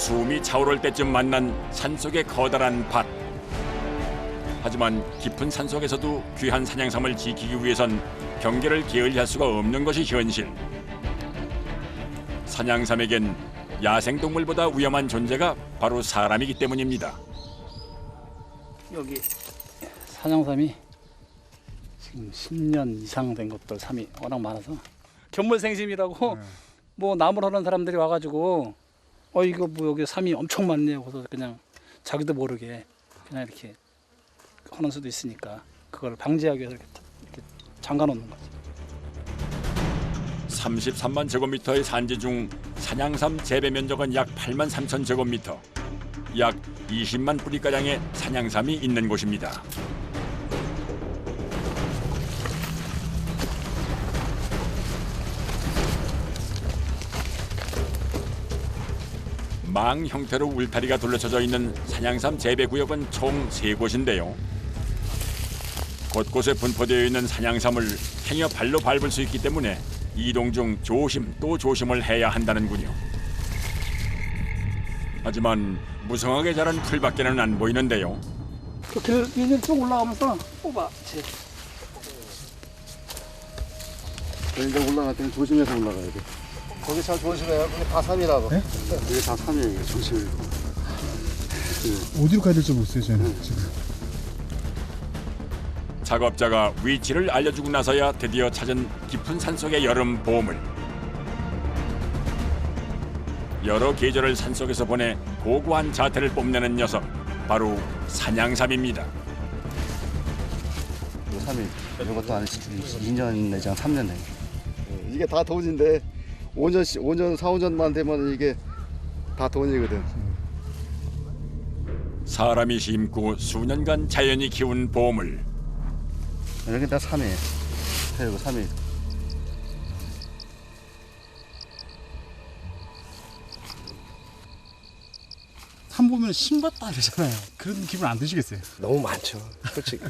숨이 차오를 때쯤 만난 산속의 커다란 밭. 하지만 깊은 산속에서도 귀한 산양삼을 지키기 위해선 경계를 게을리할 수가 없는 것이 현실. 산양삼에겐 야생동물보다 위험한 존재가 바로 사람이기 때문입니다. 여기 산양삼이 지금 10년 이상 된 것들 삼이 워낙 많아서 견물생심이라고 뭐 나무를 하는 사람들이 와가지고 이거 뭐 여기 삼이 엄청 많네요. 그래서 그냥 자기도 모르게 그냥 이렇게 하는 수도 있으니까 그걸 방지하기 위해서 이렇게 잠가 놓는 거지. 33만 제곱미터의 산지 중 산양삼 재배 면적은 약 8만 3천 제곱미터. 약 20만 뿌리가량의 산양삼이 있는 곳입니다. 망 형태로 울타리가 둘러쳐져 있는 산양삼 재배구역은 총 3곳인데요. 곳곳에 분포되어 있는 산양삼을 행여 발로 밟을 수 있기 때문에 이동 중 조심 또 조심을 해야 한다는군요. 하지만 무성하게 자란 풀밖에는 안 보이는데요. 그 길 쭉 올라가면서 뽑아. 이제 올라갈 때는 조심해서 올라가야 돼. 거기 잘 조심해요. 그게 다 산이라고. 네? 이게 다 산이에요. 조심해서. 어디로 가야 될지 모르겠어요, 저는 지금. 작업자가 위치를 알려주고 나서야 드디어 찾은 깊은 산속의 여름 보물. 여러 계절을 산속에서 보내 고고한 자태를 뽐내는 녀석, 바로 산양삼입니다. 이 삼이 이것도 안 했지. 2년 내장 3년 내. 이게 다 돈인데 5년 4, 5년만 되면 이게 다 돈이거든. 사람이 심고 수년간 자연이 키운 보물. 여기 다 3일. 그리고 3일. 삼 보면 신봤다 이러잖아요. 그런 기분 안 드시겠어요? 너무 많죠, 솔직히.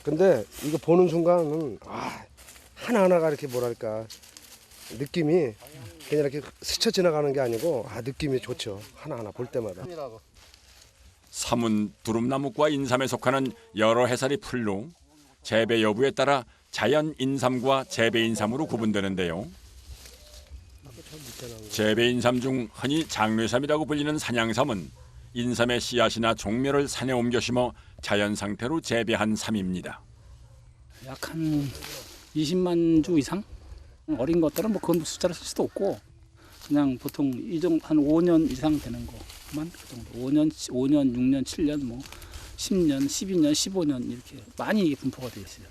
근데 이거 보는 순간은 하나하나가 이렇게 뭐랄까 느낌이 그냥 이렇게 스쳐 지나가는 게 아니고 느낌이 좋죠. 하나하나 볼 때마다. 삼은 두릅나무과 인삼에 속하는 여러 해살이 풀로 재배 여부에 따라 자연 인삼과 재배 인삼으로 구분되는데요. 재배 인삼 중 흔히 장뇌삼이라고 불리는 산양삼은 인삼의 씨앗이나 종묘를 산에 옮겨 심어 자연 상태로 재배한 삼입니다. 약 한 20만 주 이상? 어린 것들은 뭐 그건 숫자를 쓸 수도 없고 그냥 보통 이 정도 한 5년 이상 되는 거만 그 정도. 5년, 6년, 7년, 뭐 10년, 12년, 15년 이렇게 많이 분포가 되어 있어요.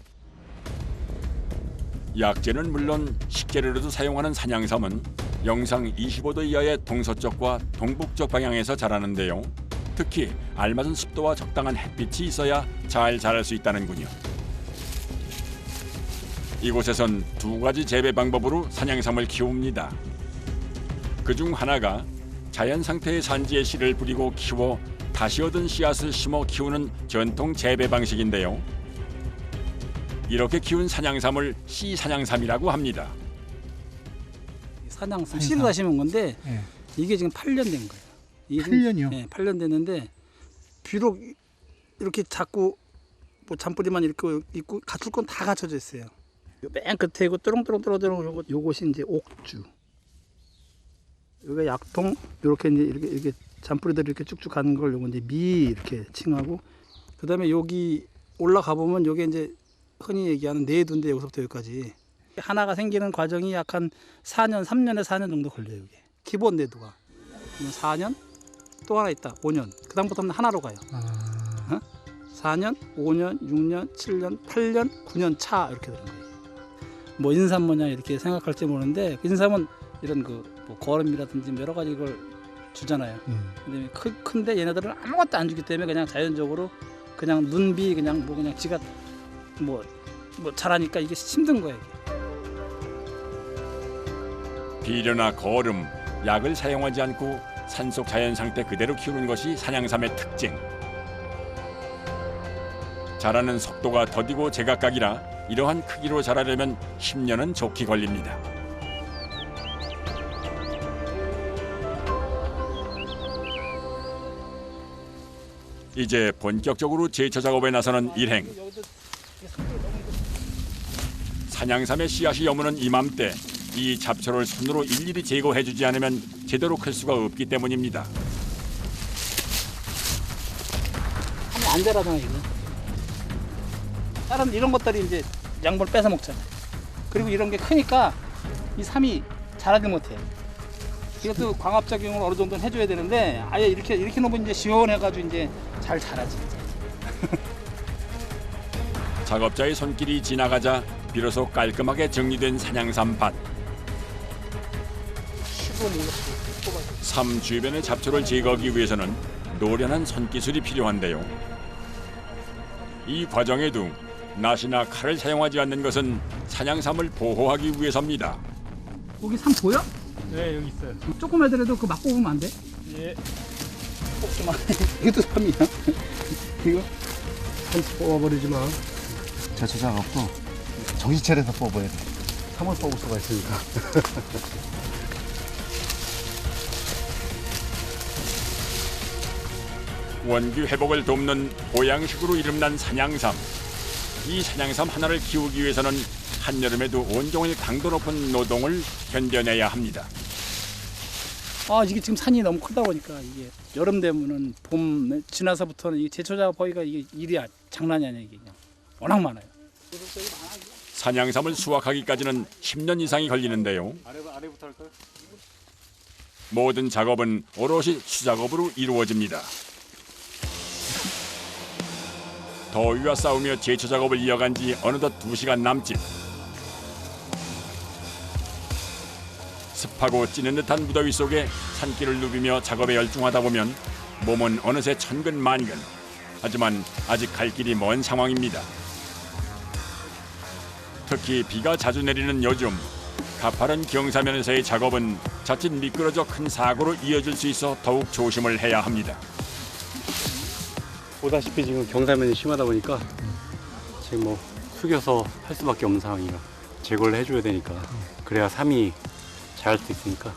약재는 물론 식재료로도 사용하는 산양삼은 영상 25도 이하의 동서쪽과 동북쪽 방향에서 자라는데요. 특히 알맞은 습도와 적당한 햇빛이 있어야 잘 자랄 수 있다는군요. 이곳에선 2가지 재배 방법으로 산양삼을 키웁니다. 그중 하나가 자연 상태의 산지에 씨를 뿌리고 키워 다시 얻은 씨앗을 심어 키우는 전통 재배 방식인데요. 이렇게 키운 산양삼을 씨산양삼이라고 합니다. 산양삼 씨로 다 심은 건데 네. 이게 지금 8년 된 거예요. 이게 8년이요? 네, 8년 됐는데 비록 이렇게 자꾸 뭐 잔뿌리만 이렇게 있고 갖출 건 다 갖춰져 있어요. 맨 끝에 이거 또롱또롱또롱 요것이 이제 옥주. 여기가 약통 이렇게 이제 이렇게 잔뿌리들이 이렇게 쭉쭉 가는 걸 요거 이제 미 이렇게 칭하고 그다음에 여기 올라가 보면 요게 이제 흔히 얘기하는 내두인데 여기서부터 여기까지 하나가 생기는 과정이 약 한 4년, 3년에서 4년 정도 걸려요. 이게 기본 내두가. 그러면 4년 또 하나 있다. 5년. 그다음부터는 하나로 가요. 4년, 5년, 6년, 7년, 8년, 9년 차 이렇게 되는 거예요. 뭐 인삼 뭐냐 이렇게 생각할지 모르는데 인삼은 이런 뭐 거름이라든지 여러 가지 걸 주잖아요. 근데 큰데 얘네들은 아무것도 안 주기 때문에 그냥 자연적으로 그냥 눈비 그냥 뭐 그냥 지가 뭐 자라니까 이게 힘든 거예요. 비료나 거름, 약을 사용하지 않고 산속 자연 상태 그대로 키우는 것이 산양삼의 특징. 자라는 속도가 더디고 제각각이라 이러한 크기로 자라려면 10년은 좋게 걸립니다. 이제 본격적으로 제초 작업에 나서는 일행. 산양삼의 씨앗이 여무는 이맘때 이 잡초를 손으로 일일이 제거해주지 않으면 제대로 클 수가 없기 때문입니다. 하면 안 자라잖아 이거. 다른 이런 것들이 이제 양분을 뺏어 먹잖아. 그리고 이런 게 크니까 이 삼이 자라지 못해. 이것도 광합작용을 어느 정도는 해줘야 되는데 아예 이렇게 놓으면 이제 시원해가지고 이제 잘 자라지. 작업자의 손길이 지나가자 비로소 깔끔하게 정리된 산양삼 밭. 삶 주변의 잡초를 제거하기 위해서는 노련한 손기술이 필요한데요. 이 과정에도 낫이나 칼을 사용하지 않는 것은 산양삼을 보호하기 위해서입니다. 거기 삼 보여? 네, 여기 있어요. 조금 애들에도 그 막 뽑으면 안 돼? 예. 뽑지 마. 이것도 삼이야. 이거 한 뽑아버리지 마. 제초 작업도 정신 차려서 뽑아야 돼. 3월 뽑을 수가 있으니까. 원기 회복을 돕는 보양식으로 이름난 산양삼. 이 산양삼 하나를 키우기 위해서는 한여름에도 온종일 강도 높은 노동을 견뎌내야 합니다. 아 이게 지금 산이 너무 크다 보니까 이게 여름 되면은 봄 지나서부터는 이 제초 작업하기가 이게 일이 장난이 아니야 이게 그냥 워낙 많아요. 산양삼을 수확하기까지는 10년 이상이 걸리는데요. 모든 작업은 오롯이 수작업으로 이루어집니다. 더위와 싸우며 제초 작업을 이어간 지 어느덧 2시간 남짓. 습하고 찌는 듯한 무더위 속에 산길을 누비며 작업에 열중하다 보면 몸은 어느새 천근만근. 하지만 아직 갈 길이 먼 상황입니다. 특히 비가 자주 내리는 요즘 가파른 경사면에서의 작업은 자칫 미끄러져 큰 사고로 이어질 수 있어 더욱 조심을 해야 합니다. 보다시피 지금 경사면이 심하다 보니까 지금 뭐 숙여서 할 수밖에 없는 상황이라 제거를 해줘야 되니까 그래야 삼이 자랄 수 있으니까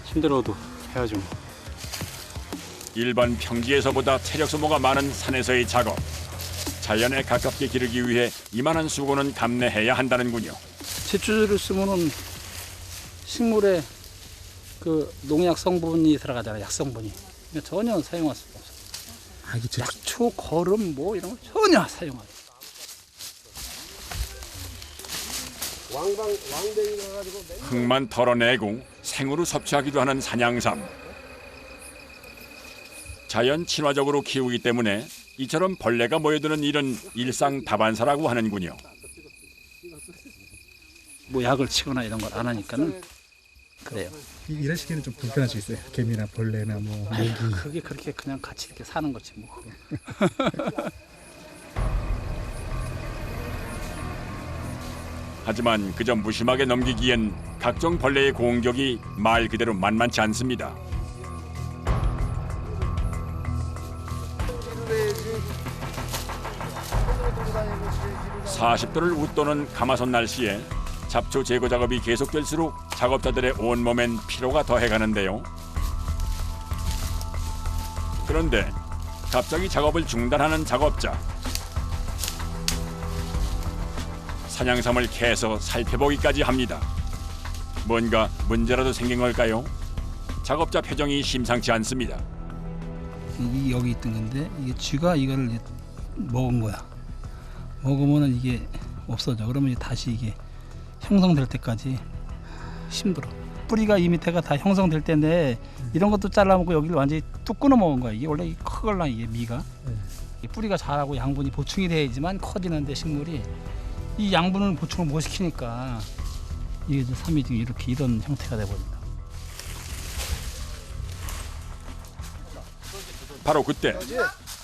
힘들어도 해야죠. 뭐. 일반 평지에서보다 체력 소모가 많은 산에서의 작업. 자연에 가깝게 기르기 위해 이만한 수고는 감내해야 한다는군요. 제초제를 쓰면은 식물에 그 농약 성분이 들어가잖아요. 약 성분이. 그러니까 전혀 사용할 수가 없어요. 아, 이게 제초. 약초, 거름 뭐 이런 거 전혀 사용할 수 없어요. 왕댕이 가가지고 흙만 털어내고 생으로 섭취하기도 하는 산양삼. 자연 친화적으로 키우기 때문에 이처럼 벌레가 모여드는 일은 일상 다반사라고 하는군요. 뭐 약을 치거나 이런 걸 안 하니까는 그래요. 일하시기에는 좀 불편할 수 있어요. 개미나 벌레나 뭐 모기. 그게 그렇게 그냥 같이 이렇게 사는 거지 뭐. 하지만 그저 무심하게 넘기기엔 각종 벌레의 공격이 말 그대로 만만치 않습니다. 40도를 웃도는 가마솥 날씨에 잡초 제거 작업이 계속될수록 작업자들의 온몸엔 피로가 더해가는데요. 그런데 갑자기 작업을 중단하는 작업자. 산양삼을 캐서 살펴보기까지 합니다. 뭔가 문제라도 생긴 걸까요? 작업자 표정이 심상치 않습니다. 이 여기 있던 건데 이게 쥐가 이거를 먹은 거야. 먹으면은 이게 없어져. 그러면 이제 다시 이게 형성될 때까지 힘들어. 뿌리가 이 밑에가 다 형성될 때인데 이런 것도 잘라먹고 여기를 완전히 뚝 끊어 먹은 거야. 이게 원래 크걸라 이게 미가. 이 뿌리가 자라고 양분이 보충이 돼야지만 커지는데 식물이 이 양분을 보충을 못 시키니까 이게 이제 삼이 지금 이렇게 이런 형태가 돼버린다. 바로 그때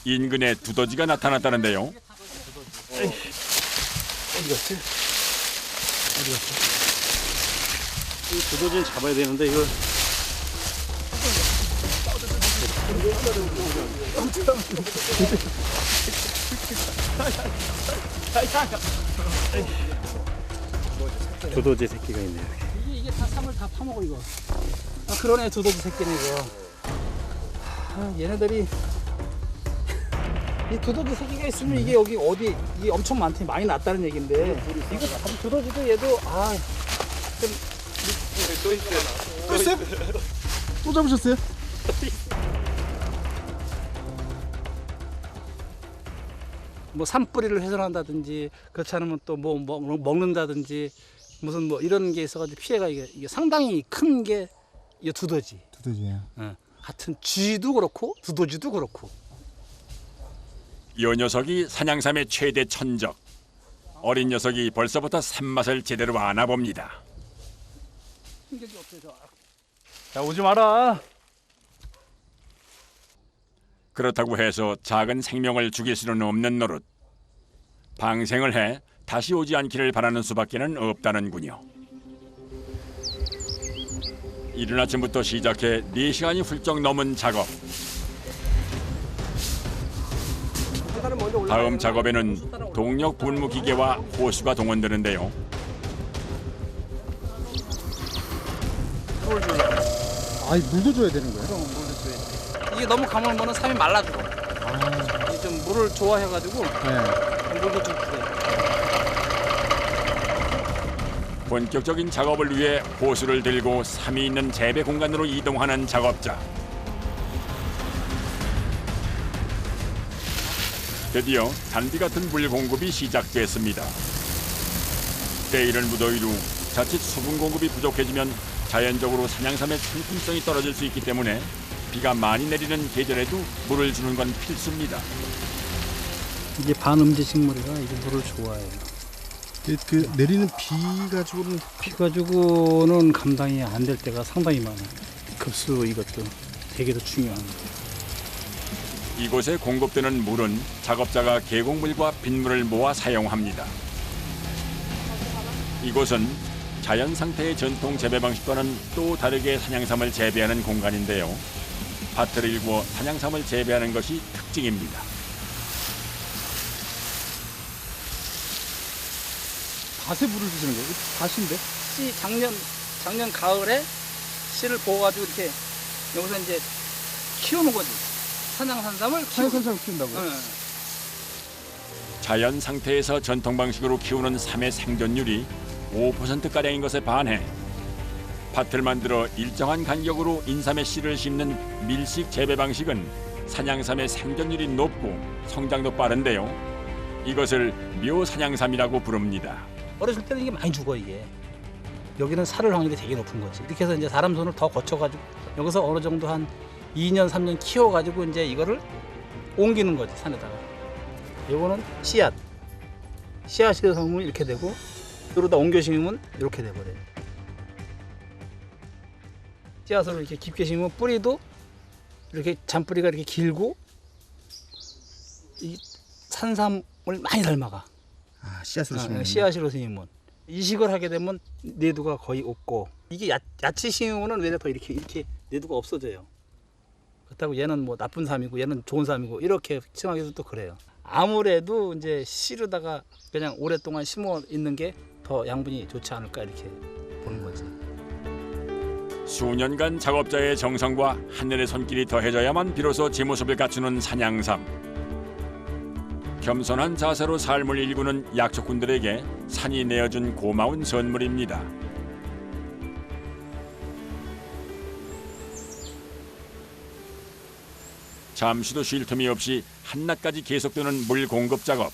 인근에 두더지가 나타났다는데요. 어디 갔지? 이 두더지를 잡아야 되는데 이걸 두더지 새끼가 있네요. 이게 다 삼을 다 파먹어 이거. 아 그러네 두더지 새끼네 이거. 아, 얘네들이 이 두더지 새끼가 있으면 이게 여기 어디 이게 엄청 많더니 많이 났다는 얘긴데 이거 아주 두더지도 얘도 또 있어요? 또 잡으셨어요? 뭐 산뿌리를 훼손한다든지 그렇지 않으면 또 뭐 먹는다든지 무슨 뭐 이런 게 있어가지고 피해가 이게 상당히 큰 게 이 두더지. 두더지예요. 하여튼 쥐도 그렇고 두더지도 그렇고. 이 녀석이 산양삼의 최대 천적. 어린 녀석이 벌써부터 산맛을 제대로 아나 봅니다. 자, 오지 마라. 그렇다고 해서 작은 생명을 죽일 수는 없는 노릇. 방생을 해 다시 오지 않기를 바라는 수밖에는 없다는군요. 이른 아침부터 시작해 4시간이 훌쩍 넘은 작업. 다음 작업에는 동력 분무 기계와 호수가 동원되는데요. 아, 물도 줘야 되는 거예요? 이게 너무 가물면 삶이 말라 죽어. 이게 좀 물을 좋아해가지고 네. 물도 좀 주세요. 본격적인 작업을 위해 호수를 들고 삼이 있는 재배 공간으로 이동하는 작업자. 드디어 단비 같은 물 공급이 시작됐습니다. 때이른 무더위로 자칫 수분 공급이 부족해지면 자연적으로 산양삼의 상품성이 떨어질 수 있기 때문에 비가 많이 내리는 계절에도 물을 주는 건 필수입니다. 이게 반음지 식물이라 이게 물을 좋아해요. 그 내리는 비 가지고는 비 가지고는 감당이 안 될 때가 상당히 많아요. 급수 이것도 되게도 중요한 거예요. 이곳에 공급되는 물은 작업자가 계곡물과 빗물을 모아 사용합니다. 이곳은 자연 상태의 전통 재배 방식과는 또 다르게 산양삼을 재배하는 공간인데요. 밭을 일구어 산양삼을 재배하는 것이 특징입니다. 밭에 물을 주시는 거예요? 밭인데? 씨 작년 가을에 씨를 부어가지고 이렇게 여기서 이제 키우는 거지. 산양산삼을 산양삼 키운다고요? 응. 자연 상태에서 전통 방식으로 키우는 삼의 생존율이 5%가량인 것에 반해 밭을 만들어 일정한 간격으로 인삼의 씨를 심는 밀식 재배 방식은 산양삼의 생존율이 높고 성장도 빠른데요. 이것을 묘산양삼이라고 부릅니다. 어렸을 때는 이게 많이 죽어 이게. 여기는 살을 확률이 되게 높은 거지. 이렇게 해서 이제 사람 손을 더 거쳐가지고 여기서 어느 정도 한 2년 3년 키워가지고 이제 이거를 옮기는 거지 산에다가. 요거는 씨앗이 성분 이렇게 되고 이러다 옮겨 심으면 이렇게 돼버려요. 씨앗으로 이렇게 깊게 심으면 뿌리도 이렇게 잔뿌리가 이렇게 길고 이 산삼을 많이 닮아가. 아, 씨앗으로 심는 씨앗으로 심으면 이식을 하게 되면 내두가 거의 없고 이게 야채 심으면 외려 더 이렇게 내두가 없어져요. 그렇다고 얘는 뭐 나쁜 삶이고 얘는 좋은 삶이고 이렇게 칭하기도 또 그래요. 아무래도 이제 씨르다가 그냥 오랫동안 심어 있는 게 더 양분이 좋지 않을까 이렇게 보는 거지. 수년간 작업자의 정성과 하늘의 손길이 더해져야만 비로소 제 모습을 갖추는 산양삼. 겸손한 자세로 삶을 일구는 약초꾼들에게 산이 내어준 고마운 선물입니다. 잠시도 쉴 틈이 없이 한낮까지 계속되는 물 공급 작업.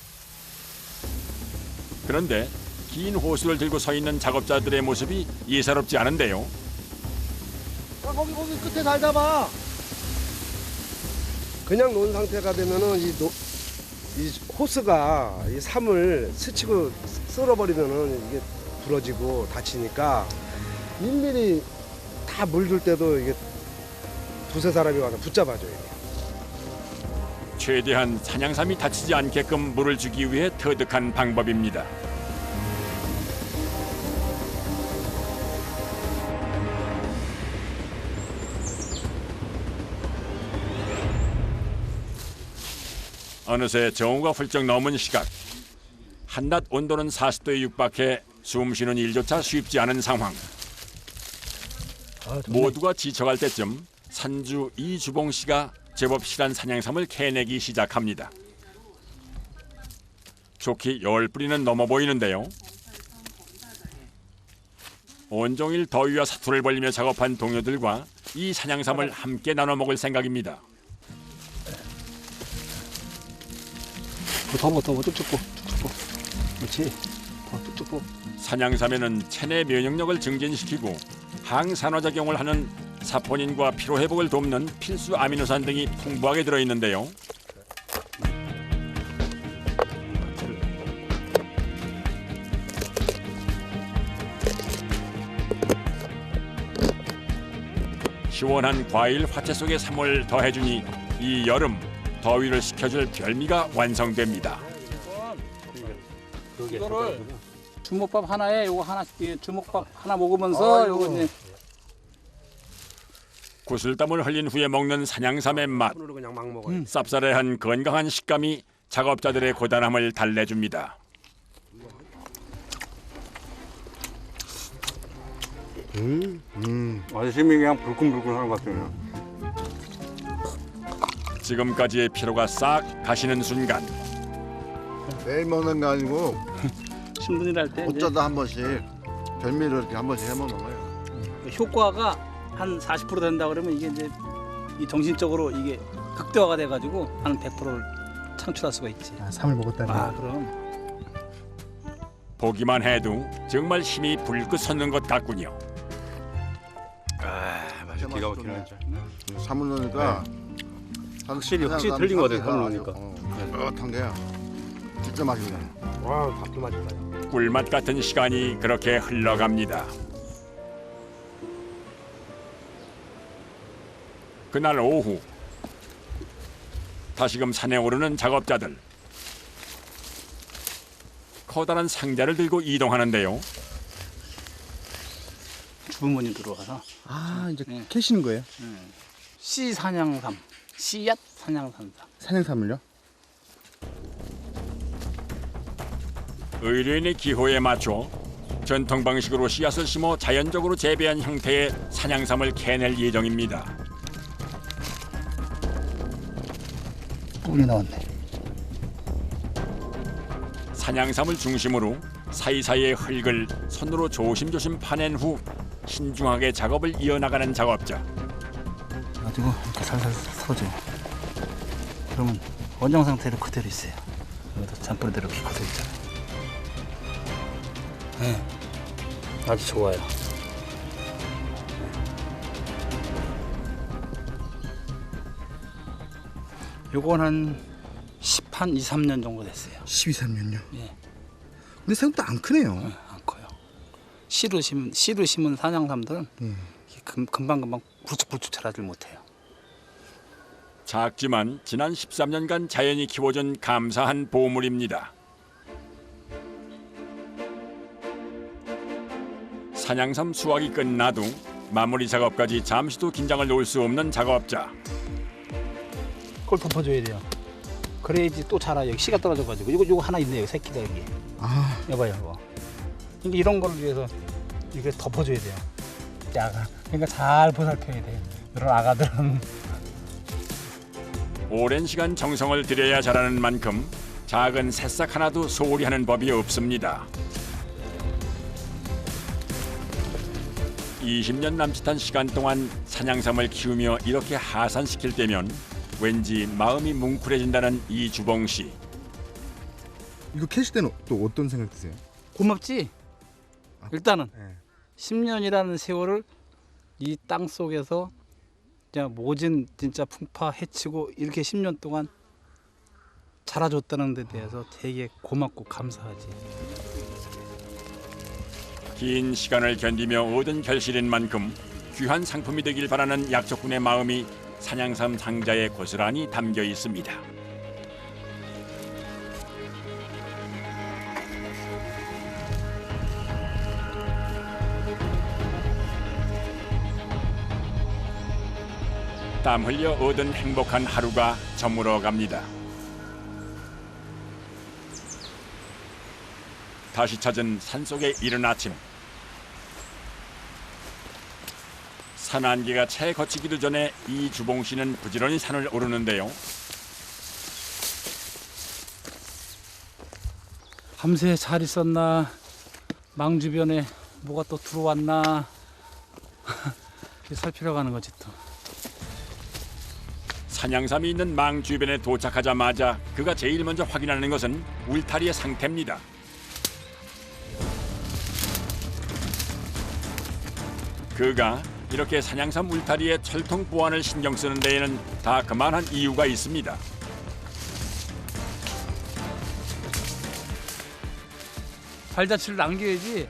그런데 긴 호수를 들고 서 있는 작업자들의 모습이 예사롭지 않은데요. 거기 끝에 잘 잡아. 그냥 놓은 상태가 되면은 이 호스가 이 삼을 스치고 쓸어버리면은 이게 부러지고 다치니까 일일이 다 물 줄 때도 이게 두세 사람이 와서 붙잡아줘요. 최대한 산양삼이 다치지 않게끔 물을 주기 위해 터득한 방법입니다. 어느새 정오가 훌쩍 넘은 시각. 한낮 온도는 40도에 육박해 숨 쉬는 일조차 쉽지 않은 상황. 모두가 지쳐갈 때쯤 산주 이주봉 씨가 제법 실한 산양삼을 캐내기 시작합니다. 좋게 10뿌리는 넘어 보이는데요. 온종일 더위와 사투를 벌리며 작업한 동료들과 이 산양삼을 함께 나눠 먹을 생각입니다. 더 쭉쭉 부. 그렇지. 더 쭉쭉 부. 산양삼에는 체내 면역력을 증진시키고 항산화작용을 하는 사포닌과 피로회복을 돕는 필수 아미노산 등이 풍부하게 들어있는데요. 시원한 과일 화채 속에 삼을 더해주니 이 여름 더위를 식혀줄 별미가 완성됩니다. 이거를 주먹밥 하나에 요거 하나 주먹밥 하나 먹으면서 요거 이제 구슬땀을 흘린 후에 먹는 산양삼의 맛. 손으로 그냥 막 먹어요. 쌉싸래한 건강한 식감이 작업자들의 고단함을 달래줍니다. 아저씨미 그냥 불끈불끈 하는 것 같아요. 지금까지의 피로가 싹 가시는 순간 매일 먹는 게 아니고 힘든 일 할 때 어쩌다 한 번씩 별미를 이렇게 한 번씩 해먹는 거예요. 효과가 한 40% 된다 그러면 이게 이제 이 정신적으로 이게 극대화가 돼가지고 한 100%를 창출할 수가 있지. 아, 삼을 먹었다는 아 그럼. 보기만 해도 정말 힘이 불끈 솟는 것 같군요. 맛이 기가 막히네 진짜. 삼을 넣으니까 확실히 틀린 것 같아요, 삼을 넣으니까. 그렇단 게 진짜 맛있네. 와, 밥도 맛있다. 꿀맛 같은 시간이 그렇게 흘러갑니다. 그날 오후 다시금 산에 오르는 작업자들. 커다란 상자를 들고 이동하는데요. 주부모님 들어와서 아, 이제 네. 캐시는 거예요? 씨 산양삼, 씨앗 산양삼. 산양삼을요? 의뢰인의 기호에 맞춰 전통 방식으로 씨앗을 심어 자연적으로 재배한 형태의 산양삼을 캐낼 예정입니다. 뿔이 나왔네. 산양삼을 중심으로 사이사이의 흙을 손으로 조심조심 파낸 후 신중하게 작업을 이어나가는 작업자. 가지고 이렇게 살살 서줘요. 그러면 원형 상태로 그대로 있어요. 여기도 잔뿌리대로 이렇게 그대로 있잖아요. 네, 아주 좋아요. 요건 한 2, 3년 정도 됐어요. 12, 3년요? 예. 근데 생각보다 안 크네요. 안 커요. 씨로 심은 산양삼들은 금방 굵직굵직 자라질 못해요. 작지만 지난 13년간 자연이 키워준 감사한 보물입니다. 산양삼 수확이 끝나도 마무리 작업까지 잠시도 긴장을 놓을 수 없는 작업자. 그걸 덮어줘야 돼요. 그래야지 또 자라요. 여기 씨가 떨어져가지고 이거 하나 있네요. 새끼가 여기. 아, 여봐요, 이거. 그러니까 이런 거를 위해서 이게 덮어줘야 돼요. 아가. 그러니까 잘 보살펴야 돼요. 이런 아가들은 오랜 시간 정성을 들여야 자라는 만큼 작은 새싹 하나도 소홀히 하는 법이 없습니다. 20년 남짓한 시간 동안 산양삼을 키우며 이렇게 하산시킬 때면 왠지 마음이 뭉클해진다는 이주봉 씨. 이거 캐실 때는 또 어떤 생각 드세요? 고맙지. 일단은 네. 10년이라는 세월을 이 땅 속에서 그냥 모진 진짜 풍파 해치고 이렇게 10년 동안 자라줬다는 데 대해서 되게 고맙고 감사하지. 긴 시간을 견디며 얻은 결실인 만큼 귀한 상품이 되길 바라는 약속군의 마음이 산양삼 상자에 고스란히 담겨 있습니다. 땀 흘려 얻은 행복한 하루가 저물어 갑니다. 다시 찾은 산속의 이른 아침. 산 안개가 채 거치기도 전에 이주봉 씨는 부지런히 산을 오르는데요. 밤새 잘 있었나, 망 주변에 뭐가 또 들어왔나 이렇게 살피러 가는 거지 또. 산양삼이 있는 망 주변에 도착하자마자 그가 제일 먼저 확인하는 것은 울타리의 상태입니다. 그가 이렇게 산양삼 울타리의 철통 보안을 신경 쓰는 데에는 다 그만한 이유가 있습니다. 발자취를 남겨야지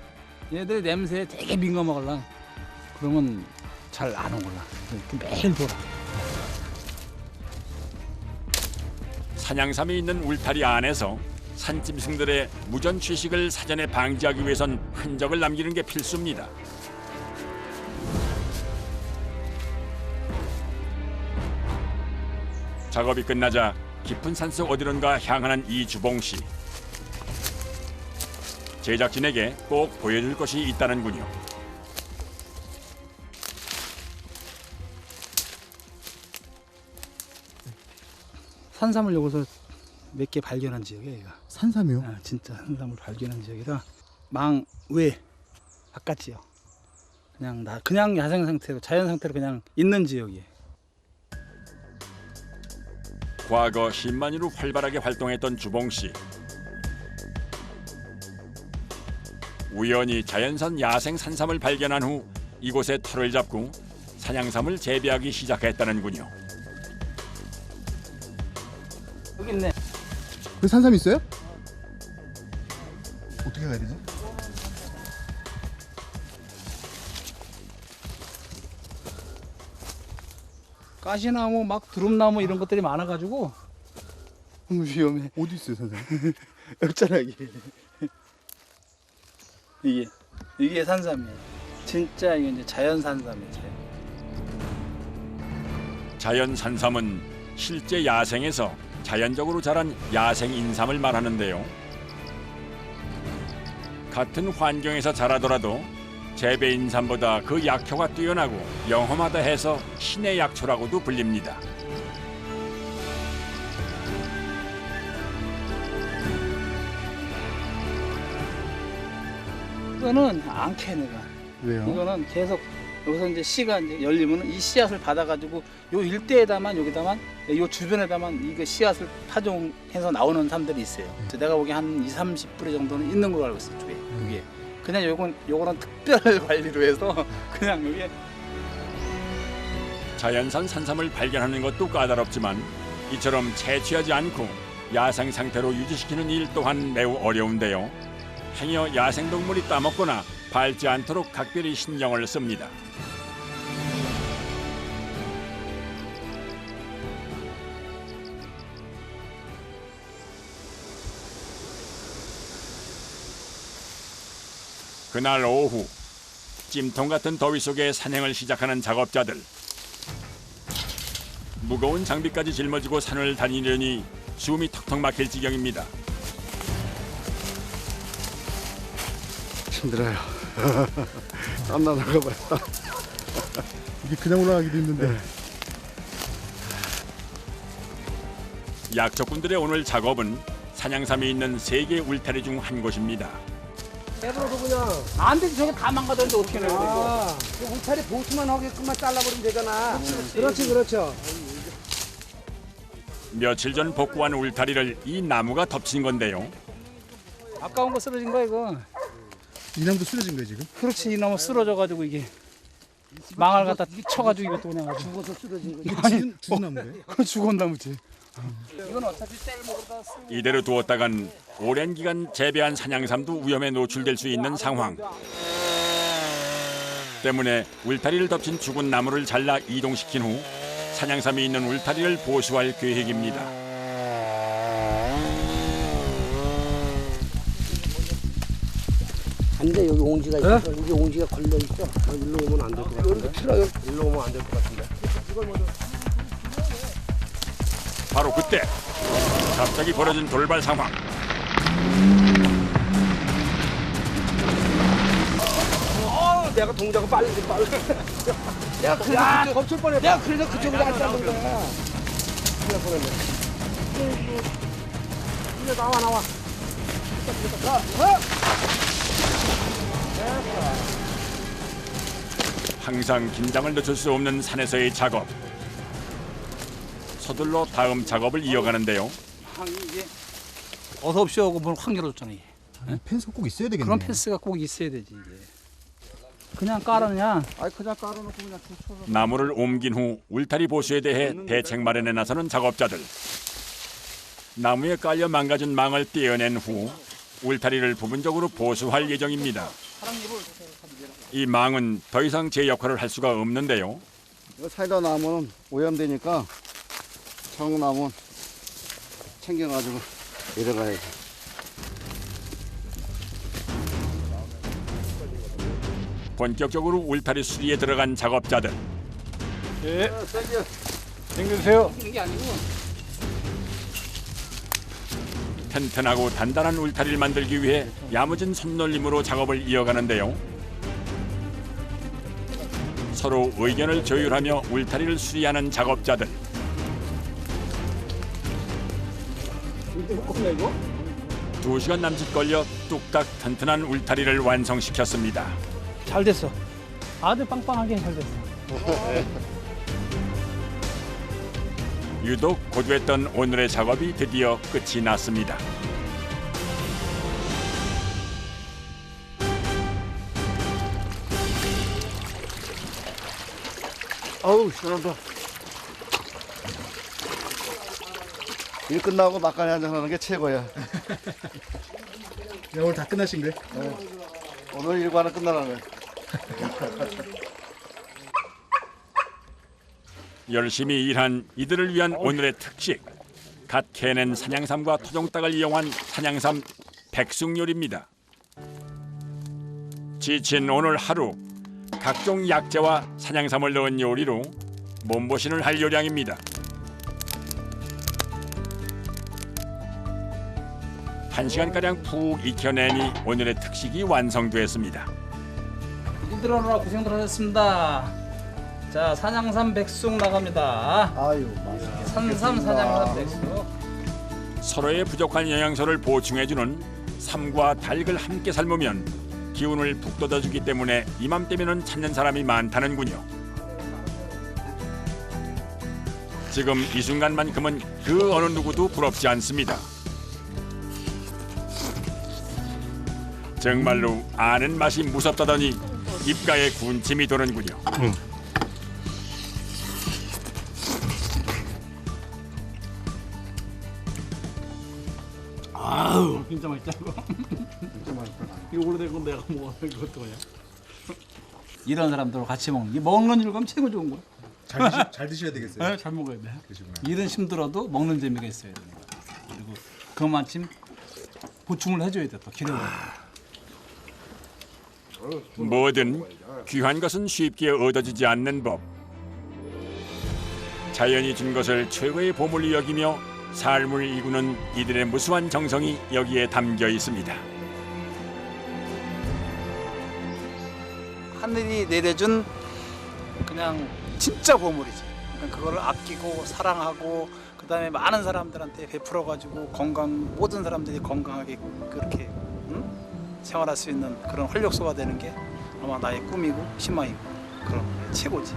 얘들의 냄새에 되게 민감하걸라. 그러면 잘 안 오걸라. 이렇게 매일 돌아. 산양삼이 있는 울타리 안에서 산짐승들의 무전 취식을 사전에 방지하기 위해선 흔적을 남기는 게 필수입니다. 작업이 끝나자 깊은 산속 어디론가 향하는 이주봉 씨. 제작진에게 꼭 보여줄 것이 있다는군요. 산삼을 여기서 몇 개 발견한 지역이야, 얘가. 산삼이요? 아, 진짜 산삼을 발견한 지역이라 망 외 바깥이요. 그냥 야생 상태로, 자연 상태로 그냥 있는 지역이에요. 과거 10만이로 활발하게 활동했던 주봉 씨. 우연히 자연산 야생 산삼을 발견한 후 이곳에 터를 잡고 산양삼을 재배하기 시작했다는군요. 여기 있네. 그 산삼 있어요? 어떻게 가야 되지? 가시나무, 막 두릅나무 이런 것들이 많아가지고 너무 위험해. 어디 있어요 산삼? 없잖아 이게. 이게 산삼이에요. 진짜 이게 이제 자연 산삼이에요. 자연 산삼은 실제 야생에서 자연적으로 자란 야생 인삼을 말하는데요. 같은 환경에서 자라더라도 재배 인삼보다 그 약효가 뛰어나고 영험하다 해서 신의 약초라고도 불립니다. 이거는 안 캐 내가. 왜요? 이거는 계속 여기서 이제 씨가 이제 열리면은 이 씨앗을 받아가지고 요 일대에다만 여기다만 요 주변에다만 이거 씨앗을 파종해서 나오는 삶들이 있어요. 그래서 내가 보기엔 한 20-30뿌리 정도는 있는 걸로 알고 있어요. 쪽에 여기에. 그냥 요거는 특별 관리로 해서 그냥 여기에. 자연산 산삼을 발견하는 것도 까다롭지만 이처럼 채취하지 않고 야생 상태로 유지시키는 일 또한 매우 어려운데요. 행여 야생동물이 따먹거나 밟지 않도록 각별히 신경을 씁니다. 그날 오후 찜통 같은 더위 속에 산행을 시작하는 작업자들. 무거운 장비까지 짊어지고 산을 다니려니 숨이 턱턱 막힐 지경입니다. 힘들어요. 땀나 나가 봐요. 이게 그냥 올라가기도 힘든데. 약초꾼들의 오늘 작업은 산양삼이 있는 세 개의 울타리 중 한 곳입니다. 깨버려도 그냥. 안 되지, 저게 다 망가졌는데 어떻게 내야 아, 그 울타리 보수만 하게끔만 잘라버리면 되잖아. 그렇지, 그렇죠. 며칠 전 복구한 울타리를 이 나무가 덮친 건데요. 아까운 거 쓰러진 거야 이거. 이 나무도 쓰러진 거예요 지금? 그렇지, 이 나무 쓰러져가지고 이게 망을 갖다 쳐가지고 이것도 그냥 아주. 죽어서 쓰러진 거. 이게 죽은 나무인가요? 그거 죽은 나무지. 이건 어차피 쌀 먹으다 쓰고. 이대로 두었다간 오랜 기간 재배한 산양삼도 위험에 노출될 수 있는 상황. 때문에 울타리를 덮친 죽은 나무를 잘라 이동시킨 후 산양삼이 있는 울타리를 보수할 계획입니다. 안 돼, 여기 옹지가 있어. 여기 옹지가 걸려 있어. 일로 오면 안 될 것 같은데. 일로 오면 안 될 것 같은데. 바로 그때 갑자기 벌어진 돌발 상황. 내가 동작을 빨리. 내가 그래서 덮칠 뻔했어. 내가 그래서 그쪽으로 안 잡는 거야. 그래 뻔했네. 이제 나와. 항상 긴장을 늦출 수 없는 산에서의 작업. 서둘러 다음 작업을 이어가는데요. 항이 이게 어서 없이 오고 물 확 열어줬잖아요. 펜스 꼭 있어야 되겠네. 그런 펜스가 꼭 있어야 되지 이게. 그냥 깔아냐? 아니 그냥 깔아놓고 그냥 쳐서. 나무를 옮긴 후 울타리 보수에 대해 대책 마련에 나서는 작업자들. 나무에 깔려 망가진 망을 떼어낸 후 울타리를 부분적으로 보수할 예정입니다. 이 망은 더 이상 제 역할을 할 수가 없는데요. 이거 사이다 나무는 오염되니까 청나무 챙겨가지고 내려가야지. 본격적으로 울타리 수리에 들어간 작업자들. 챙겨주세요. 이게 아니고 튼튼하고 단단한 울타리를 만들기 위해 야무진 손놀림으로 작업을 이어가는데요. 서로 의견을 조율하며 울타리를 수리하는 작업자들. 두 시간 남짓 걸려 뚝딱 튼튼한 울타리를 완성시켰습니다. 잘 됐어. 아주 빵빵하게 잘 됐어. 유독 고되었던 오늘의 작업이 드디어 끝이 났습니다. 아우 시원하다. 일 끝나고 막간에 한잔하는 게 최고야. 오늘 다 끝나신 거예요? 오늘 일과는 끝나는 거야. 열심히 일한 이들을 위한 오늘의 특식. 갓 캐낸 산양삼과 토종닭을 이용한 산양삼 백숙 요리입니다. 지친 오늘 하루, 각종 약재와 산양삼을 넣은 요리로 몸보신을 할 요량입니다. 1시간가량 푹 익혀내니 오늘의 특식이 완성됐습니다. 일들 오느라 고생들 하셨습니다. 자, 산양삼 백숙 나갑니다. 아유 맛있게. 산삼 산양삼 백숙. 서로의 부족한 영양소를 보충해주는 삼과 닭을 함께 삶으면 기운을 북돋아주기 때문에 이맘때면은 찾는 사람이 많다는군요. 지금 이 순간만큼은 그 어느 누구도 부럽지 않습니다. 정말로 아는 맛이 무섭다더니 입가에 군침이 도는군요. 아우 진짜 맛있다 이거. 진짜 맛있다. 이거 오래된 건 내가 먹어서 이것도 그냥. 이런 사람들과 같이 먹는 게 먹는 즐거움 최고 좋은 거야. 잘 드셔야 되겠어요. 네, 잘 먹어야 돼. 그러시구나. 일은 힘들어도 먹는 재미가 있어야 되는 거야. 그리고 그만큼 보충을 해줘야 돼. 또 기름을. 뭐든 귀한 것은 쉽게 얻어지지 않는 법. 자연이 준 것을 최고의 보물로 여기며 삶을 이루는 이들의 무수한 정성이 여기에 담겨 있습니다. 하늘이 내려준 그냥 진짜 보물이지. 그거를 아끼고 사랑하고 그다음에 많은 사람들한테 베풀어가지고 모든 사람들이 건강하게 그렇게 생활할 수 있는 그런 활력소가 되는 게 아마 나의 꿈이고 희망이고 그런 게 최고지.